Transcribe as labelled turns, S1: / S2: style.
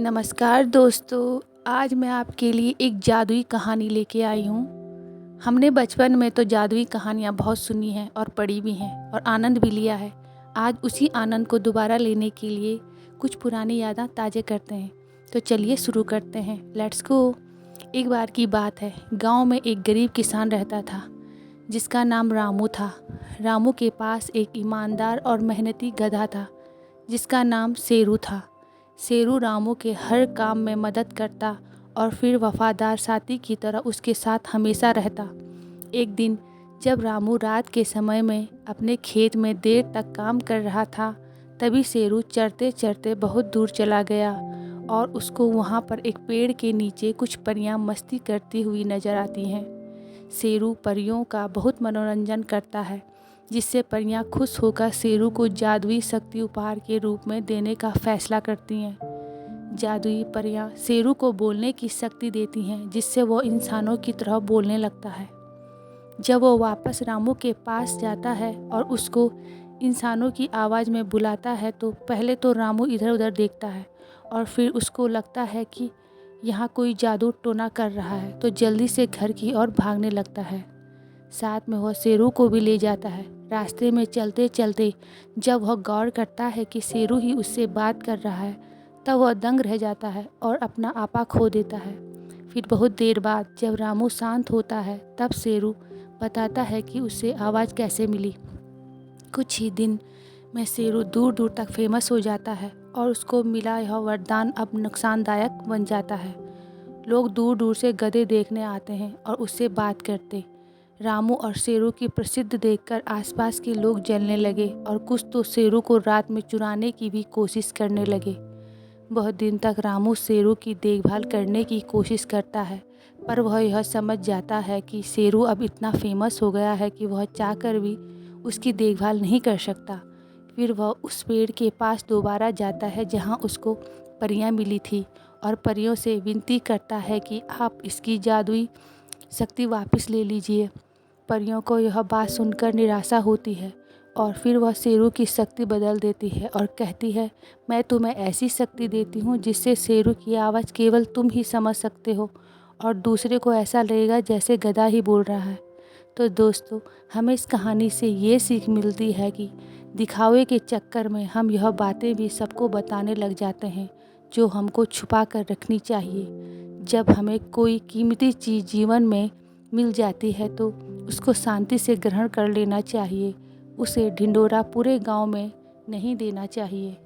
S1: नमस्कार दोस्तों, आज मैं आपके लिए एक जादुई कहानी लेके आई हूँ। हमने बचपन में तो जादुई कहानियाँ बहुत सुनी हैं और पढ़ी भी हैं और आनंद भी लिया है। आज उसी आनंद को दोबारा लेने के लिए कुछ पुरानी यादें ताज़ा करते हैं। तो चलिए शुरू करते हैं। Let's go. एक बार की बात है, गांव में एक गरीब किसान रहता था जिसका नाम रामू था। रामू के पास एक ईमानदार और मेहनती गधा था जिसका नाम शेरू था। शेरू रामू के हर काम में मदद करता और फिर वफादार साथी की तरह उसके साथ हमेशा रहता। एक दिन जब रामू रात के समय में अपने खेत में देर तक काम कर रहा था, तभी शेरू चरते चरते बहुत दूर चला गया और उसको वहाँ पर एक पेड़ के नीचे कुछ परियां मस्ती करती हुई नजर आती हैं। शेरू परियों का बहुत मनोरंजन करता है, जिससे परियां खुश होकर शेरू को जादुई शक्ति उपहार के रूप में देने का फैसला करती हैं। जादुई परियां शेरू को बोलने की शक्ति देती हैं, जिससे वो इंसानों की तरह बोलने लगता है। जब वो वापस रामू के पास जाता है और उसको इंसानों की आवाज़ में बुलाता है, तो पहले तो रामू इधर उधर देखता है और फिर उसको लगता है कि यहाँ कोई जादू टोना कर रहा है, तो जल्दी से घर की ओर भागने लगता है। साथ में वह शेरू को भी ले जाता है। रास्ते में चलते चलते जब वह गौर करता है कि शेरू ही उससे बात कर रहा है, तब वह दंग रह जाता है और अपना आपा खो देता है। फिर बहुत देर बाद जब रामू शांत होता है, तब शेरू बताता है कि उसे आवाज़ कैसे मिली। कुछ ही दिन में शेरू दूर दूर तक फेमस हो जाता है और उसको मिला यह वरदान अब नुकसानदायक बन जाता है। लोग दूर दूर से गधे देखने आते हैं और उससे बात करते। रामू और शेरू की प्रसिद्ध देखकर आसपास के लोग जलने लगे और कुछ तो शेरू को रात में चुराने की भी कोशिश करने लगे। बहुत दिन तक रामू शेरू की देखभाल करने की कोशिश करता है, पर वह यह समझ जाता है कि शेरू अब इतना फेमस हो गया है कि वह चाहकर भी उसकी देखभाल नहीं कर सकता। फिर वह उस पेड़ के पास दोबारा जाता है जहाँ उसको परियां मिली थी और परियों से विनती करता है कि आप इसकी जादुई शक्ति वापस ले लीजिए। परियों को यह बात सुनकर निराशा होती है और फिर वह शेरू की शक्ति बदल देती है और कहती है, मैं तुम्हें ऐसी शक्ति देती हूँ जिससे शेरू की आवाज़ केवल तुम ही समझ सकते हो और दूसरे को ऐसा लगेगा जैसे गधा ही बोल रहा है। तो दोस्तों, हमें इस कहानी से ये सीख मिलती है कि दिखावे के चक्कर में हम यह बातें भी सबको बताने लग जाते हैं जो हमको छुपा कर रखनी चाहिए। जब हमें कोई कीमती चीज़ जीवन में मिल जाती है तो उसको शांति से ग्रहण कर लेना चाहिए। उसे ढिंढोरा पूरे गांव में नहीं देना चाहिए।